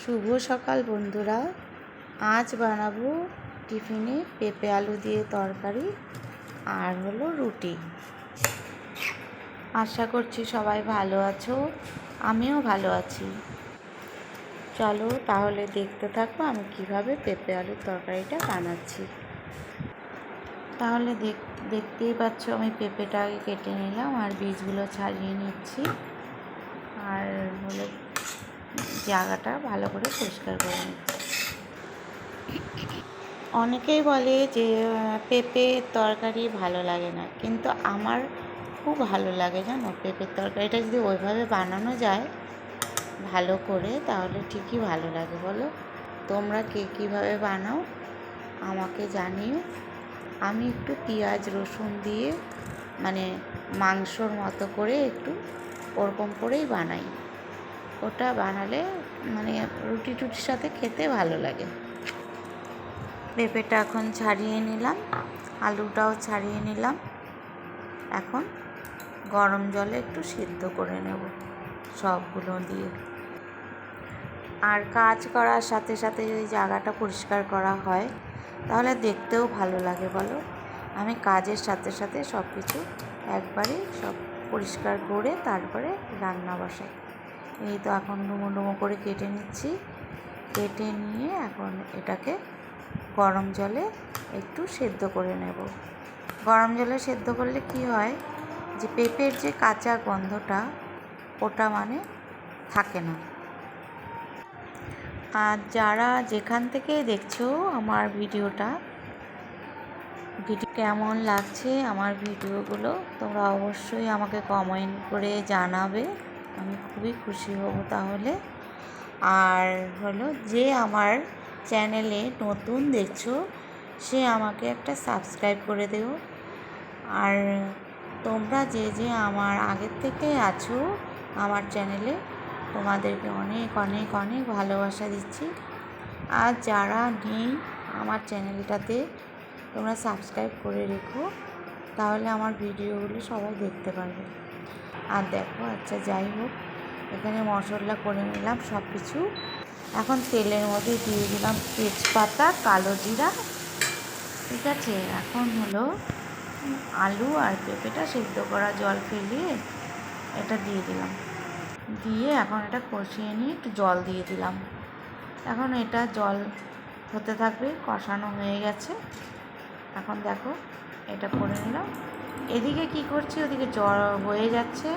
শুভ সকাল বন্ধুরা। আজ বানাবো টিফিনে পেঁপে আলু দিয়ে তরকারি আর হলো রুটি। আশা করছি সবাই ভালো আছো, আমিও ভালো আছি। চলো তাহলে দেখতে থাকবো আমি কিভাবে পেঁপে আলুর তরকারিটা বানাচ্ছি। তাহলে দেখতেই পাচ্ছ আমি পেঁপেটাকে কেটে নিলাম আর বীজগুলো ছাড়িয়ে নিচ্ছি, আর হলো জায়গাটা ভালো করে পরিষ্কার করে নিচ্ছি। অনেকেই বলে যে পেঁপের তরকারি ভালো লাগে না, কিন্তু আমার খুব ভালো লাগে জানো। পেঁপের তরকারিটা যদি ওইভাবে বানানো যায় ভালো করে, তাহলে ঠিকই ভালো লাগে। বলো তোমরা কে কীভাবে বানাও আমাকে জানিও। আমি একটু পেঁয়াজ রসুন দিয়ে মানে মাংসর মতো করে একটু ওরকম করেই বানাই। ওটা বানালে মানে রুটি টুটির সাথে খেতে ভালো লাগে। পেঁপেটা এখন ছাড়িয়ে নিলাম, আলুটাও ছাড়িয়ে নিলাম। এখন গরম জলে একটু সিদ্ধ করে নেব সবগুলো দিয়ে। আর কাজ করার সাথে সাথে যদি জায়গাটা পরিষ্কার করা হয় তাহলে দেখতেও ভালো লাগে বলো। আমি কাজের সাথে সাথে সব কিছু একবারে সব পরিষ্কার করে তারপরে রান্না বসাই। এই তো এখন ডুমো ডুমো করে কেটে নিচ্ছি। কেটে নিয়ে এখন এটাকে গরম জলে একটু সেদ্ধ করে নেব। গরম জলে সেদ্ধ করলে কি হয় যে পেঁপের যে কাঁচা গন্ধটা ওটা মানে থাকে না। আর যারা যেখান থেকে দেখছো আমার ভিডিওটা কেমন লাগছে আমার ভিডিওগুলো, তোমরা অবশ্যই আমাকে কমেন্ট করে জানাবে, আমি খুবই খুশি হব তাহলে। আর হলো যে আমার চ্যানেলে নতুন দেখছো সে আমাকে একটা সাবস্ক্রাইব করে দেও। আর তোমরা যে যে আমার আগের থেকে আছো আমার চ্যানেলে, তোমাদেরকে অনেক অনেক অনেক ভালোবাসা দিচ্ছি। আর যারা নেই আমার চ্যানেলটাতে তোমরা সাবস্ক্রাইব করে রেখো, তাহলে আমার ভিডিওগুলো সবাই দেখতে পারবে। আর দেখো, আচ্ছা যাই হোক, এখানে মশলা করে নিলাম সব কিছু। এখন তেলের মধ্যে দিয়ে দিলাম তেজপাতা, কালো জিরা, ঠিক আছে। এখন হলো আলু আর পেঁপেটা সেদ্ধ করা জল ফেলিয়ে এটা দিয়ে দিলাম, দিয়ে এখন এটা কষিয়ে নিয়ে একটু জল দিয়ে দিলাম। এখন এটা জল হতে থাকবে, কষানো হয়ে গেছে। এখন দেখো এটা করে নিলাম। এদিকে কি করছি, ওদিকে জল হয়ে যাচ্ছে,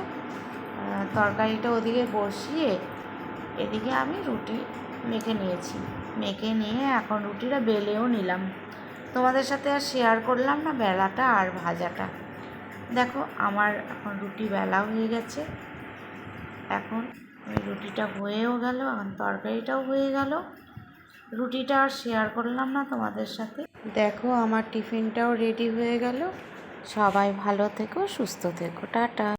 তরকারিটা ওদিকে বসিয়ে এদিকে আমি রুটি মেখে নিয়েছি। মেখে নিয়ে এখন রুটিটা বেলেও নিলাম। তোমাদের সাথে আর শেয়ার করলাম না বেলাটা আর ভাজাটা। দেখো আমার এখন রুটি বেলা হয়ে গেছে। এখন ওই রুটিটা হয়েও গেল, এখন তরকারিটাও হয়ে গেল। রুটিটা আর শেয়ার করলাম না তোমাদের সাথে। দেখো আমার টিফিনটাও রেডি হয়ে গেল। সবাই ভালো থেকো, সুস্থ থেকো, টাটা।